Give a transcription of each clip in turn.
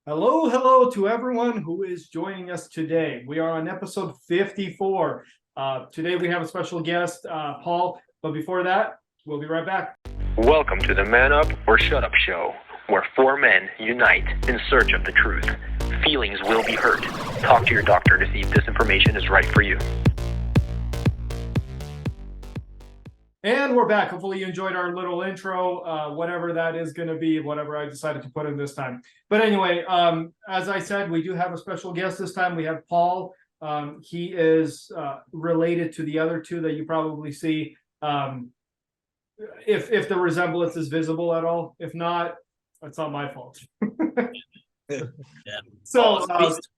Hello, hello to everyone who is joining us today. We are on episode 54. Today we have a special guest, Paul. But before that, we'll be right back. Welcome to the Man Up or Shut Up show, where four men unite in search of the truth. Feelings will be hurt. Talk to your doctor to see if this information is right for you. And we're back. Hopefully you enjoyed our little intro, whatever that is going to be, whatever I decided to put in this time. But anyway, as I said, we do have a special guest this time. We have Paul. He is related to the other two that you probably see. If the resemblance is visible at all. If not, it's not my fault. Yeah. So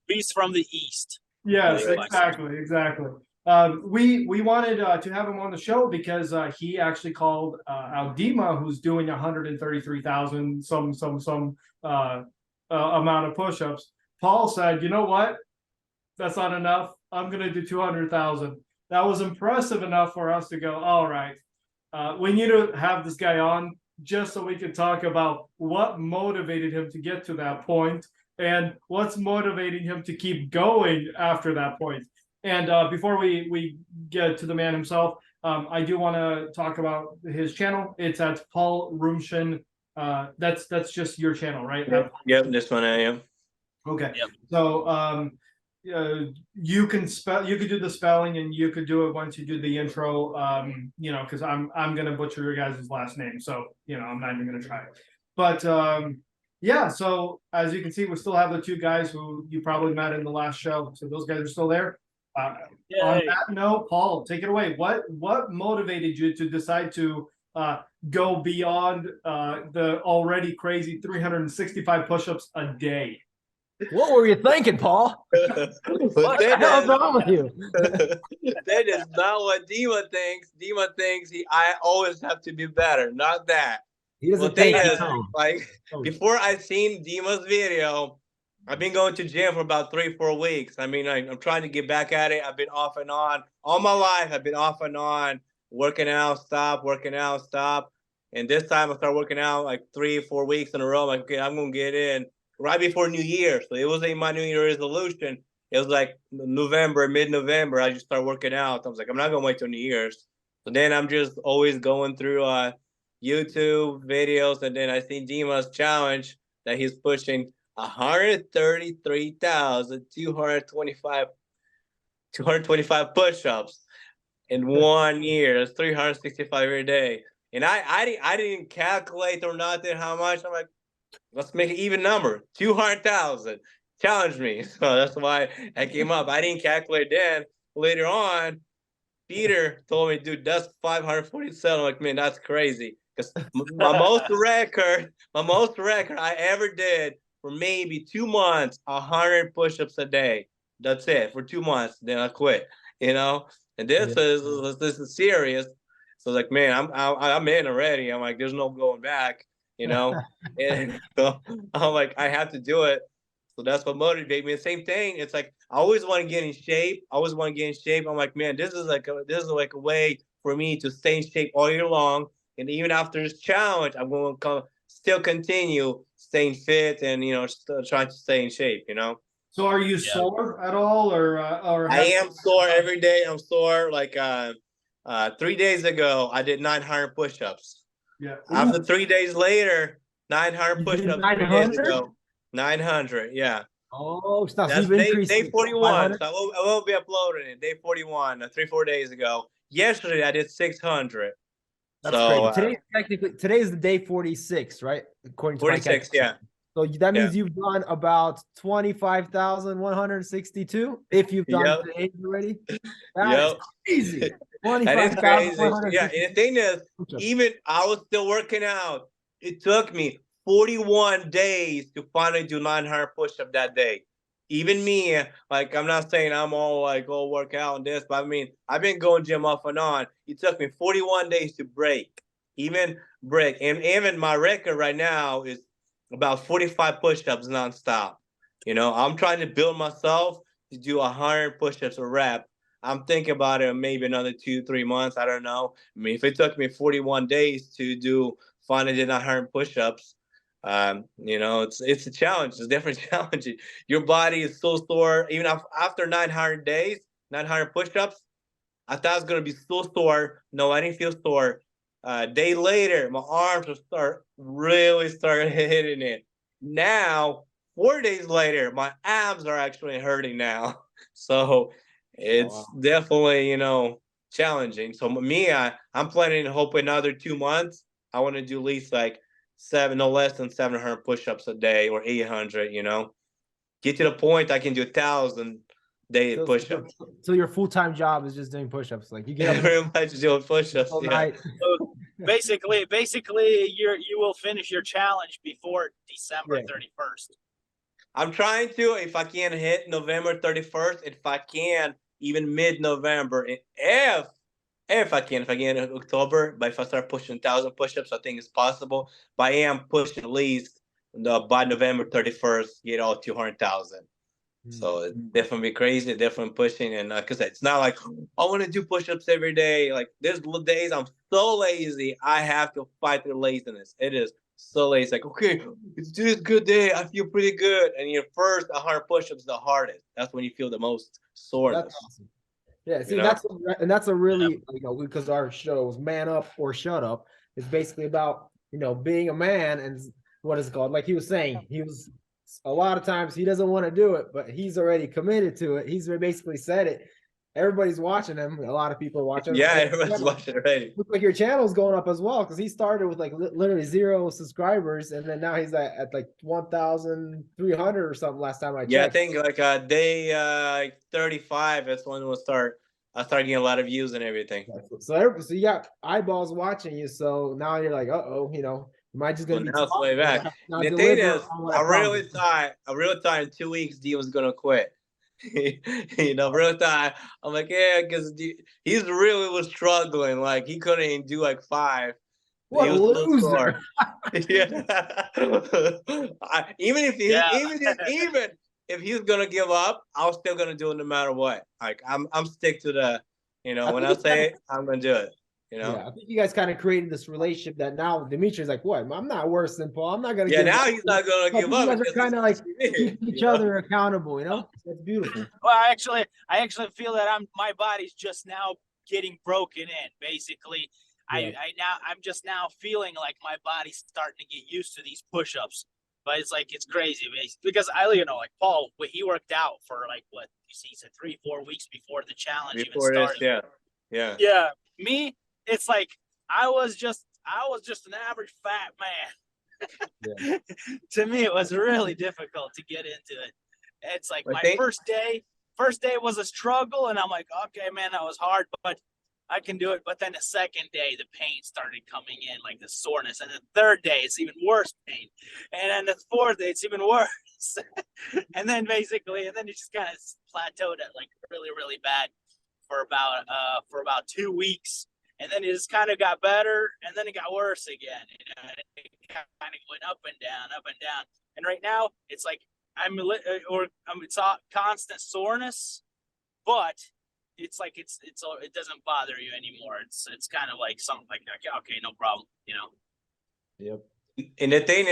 beast from the east. yes, exactly. We wanted to have him on the show because he actually called out Dima, who's doing 133,000 some amount of push-ups. Paul said, "You know what? That's not enough. I'm gonna do 200,000." That was impressive enough for us to go, all right. We need to have this guy on just so we could talk about what motivated him to get to that point and what's motivating him to keep going after that point. And before we get to the man himself, I do want to talk about his channel. It's at Paul Rumshin. That's just your channel, right? Yep, this one I am. Okay. Yep. So you can do the spelling, and you could do it once you do the intro. Because I'm gonna butcher your guys' last name, so I'm not even gonna try. But yeah. So as you can see, we still have the two guys who you probably met in the last show. So those guys are still there. On that note, Paul, take it away. What motivated you to decide to go beyond the already crazy 365 push-ups a day? What were you thinking, Paul? What the hell's wrong with you? That is not what Dima thinks. Dima thinks I always have to be better. Not that. He doesn't think before I seen Dima's video, I've been going to gym for about 3-4 weeks. I mean, I'm trying to get back at it. I've been off and on all my life. I've been off and on, working out, stop, working out, stop. And this time I started working out like 3-4 weeks in a row. I'm like, okay, I'm gonna get in right before New Year. So it wasn't my New Year resolution. It was like November, mid-November. I just started working out. I was like, I'm not gonna wait till New Year's. So then I'm just always going through YouTube videos, and then I see Dima's challenge that he's pushing 133,225 push-ups in 1 year. That's 365 every day. And I didn't calculate or nothing how much. I'm like, let's make an even number. 200,000. Challenge me. So that's why I came up. I didn't calculate then. Later on, Peter told me, dude, that's 547. I'm like, man, that's crazy. Because my most record I ever did for maybe 2 months, 100 push-ups a day. That's it for 2 months. Then I quit. And this is serious. So like, man, I'm in already. I'm like, there's no going back. And so I'm like, I have to do it. So that's what motivated me. The same thing. It's like I always want to get in shape. I'm like, man, this is like a way for me to stay in shape all year long. And even after this challenge, I'm going to still continue staying fit and trying to stay in shape. So are you sore at all, or I am sore every day. I'm sore. Like 3 days ago, I did 900 push-ups. Yeah. After 3 days later, 900 push-ups 3 days ago. 900, yeah. Oh, stop. That's day 41. So I won't be uploading it. Day 41, 3-4 days ago. Yesterday, I did 600. That's crazy. Today's the day 46, right? According to 46, yeah. So that means you've done about 25,162 if you've done today's already. That is crazy. 25,162. Yeah, and the thing is, even I was still working out. It took me 41 days to finally do 900 push-ups that day. Even me, like, I'm not saying I'm all like, oh, work out and this, but I mean, I've been going gym off and on. It took me 41 days to break. And even my record right now is about 45 push-ups nonstop. I'm trying to build myself to do 100 push-ups a rep. I'm thinking about it maybe another 2-3 months. I don't know. I mean, if it took me 41 days to do finally 900 push-ups, You know, it's a challenge. It's a different challenge. Your body is so sore. Even after 900 days, 900 push-ups, I thought I was gonna be so sore. No, I didn't feel sore. A day later, my arms will start hitting it. Now, 4 days later, my abs are actually hurting now. So it's definitely, you know, challenging. So me, I'm planning to hope another 2 months. I want to do at least like no less than 700 push-ups a day or 800. You know, get to the point I can do 1,000 day push-ups. So your full-time job is just doing push-ups. Like you get up Very much doing push-ups. all Yeah. night. So basically, you will finish your challenge before December 31st. I'm trying to, if I can, hit November 31st. If I can, even mid-November. If I can in October, but if I start pushing 1,000 push-ups, I think it's possible. But I am pushing at least by November 31st, get all 200,000. So it's definitely crazy, definitely pushing. And like I said, it's not like I want to do push-ups every day. Like there's days I'm so lazy, I have to fight the laziness. It is so lazy. Like, okay, it's this good day. I feel pretty good. And your first 100 push-ups is the hardest. That's when you feel the most soreness. That's awesome. Yeah, see, You know? that's a really, you know, because our show is Man Up or Shut Up. It's basically about, you know, being a man and what is it called? Like he was saying, a lot of times he doesn't want to do it, but he's already committed to it. He's basically said it. Everybody's watching him. A lot of people are watching. Yeah, everyone's watching already. Looks like your channel's going up as well because he started with like literally 0 subscribers, and then now he's at like 1,300 or something. Last time I checked. Yeah, I think like day 35. That's when I start getting a lot of views and everything. So you got eyeballs watching you. So now you're like, you know, am I just gonna be way back? The thing is, I really thought in 2 weeks D was gonna quit. You know, really thought I'm like, yeah, because he's really was struggling. Like he couldn't even do like 5. What he a was loser! Yeah. Even if he's gonna give up, I'm still gonna do it no matter what. Like I'm stick to the, you know, when I say it, I'm gonna do it. You know? Yeah, I think you guys kind of created this relationship that now Dimitri's like, what? I'm not worse than Paul. I'm not gonna. Yeah, now he's not gonna give up. You guys are kind of like keep each other accountable. You know, that's beautiful. Well, I actually feel that my body's just now getting broken in. Basically, I'm just now feeling like my body's starting to get used to these push-ups. But it's crazy because like Paul, he worked out for like what he said 3-4 weeks before the challenge even started. Yeah. Me, it's like I was just an average fat man. To me, it was really difficult to get into it. It's like first day was a struggle, and I'm like, okay, man, that was hard, but I can do it. But then the second day, the pain started coming in, like the soreness. And the third day, it's even worse pain. And then the fourth day, it's even worse. and then it just kind of plateaued at like really, really bad for about 2 weeks. And then it just kind of got better, and then it got worse again. You know, it kind of went up and down. And right now, it's like it's all constant soreness, but it's like it doesn't bother you anymore. It's kind of like something like, okay, no problem, you know. Yep. And the thing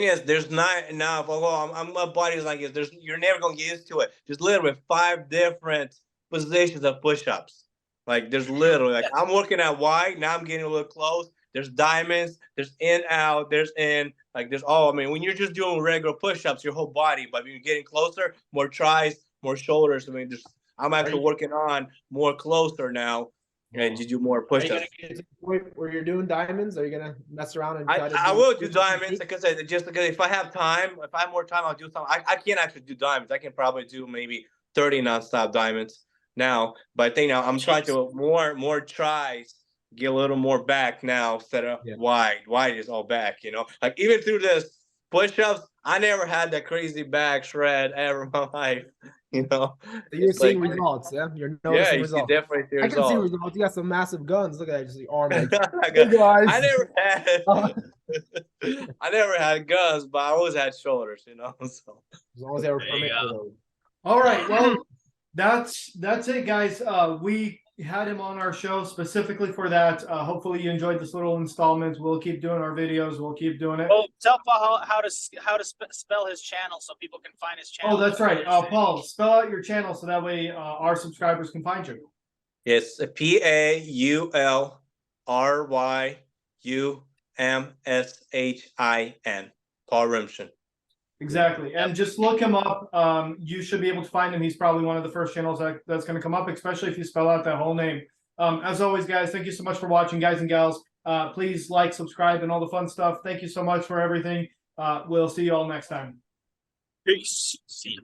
is, there's not enough. My body's like this. You're never gonna get used to it. There's literally 5 different positions of push-ups. Like there's literally like I'm working at wide. Now I'm getting a little close. There's diamonds. There's in out. There's in. Like there's all. I mean, when you're just doing regular push-ups, your whole body. But when you're getting closer, more tries, more shoulders. I mean, I'm actually working on more closer now, and you do more push-ups. Are you gonna get to the point where you're doing diamonds? Are you gonna mess around and try I will do diamonds because if I have time, if I have more time, I'll do something. I can't actually do diamonds. I can probably do maybe 30 nonstop diamonds now. But I think now I'm trying to more tries, get a little more back now instead of wide. Wide is all back, you know. Like even through this push-ups, I never had that crazy back shred ever in my life. You know, so you're seeing results, yeah. You're noticing results. Definitely see results. I can see results. You got some massive guns. Look at that, just the arm. Like, hey guys. I never had guns, but I always had shoulders. You know, so as long as they were permitted. All right, well, that's it, guys. We had him on our show specifically for that. Hopefully you enjoyed this little installment. We'll keep doing our videos. We'll keep doing it. Oh, tell Paul how to spell his channel so people can find his channel. Oh, that's right. Paul, spell out your channel so that way our subscribers can find you. It's PaulRymshin. Paul Rimshin. Exactly. And just look him up. You should be able to find him. He's probably one of the first channels that's going to come up, especially if you spell out that whole name. As always, guys, thank you so much for watching, guys and gals. Please like, subscribe, and all the fun stuff. Thank you so much for everything. We'll see you all next time. Peace. See you.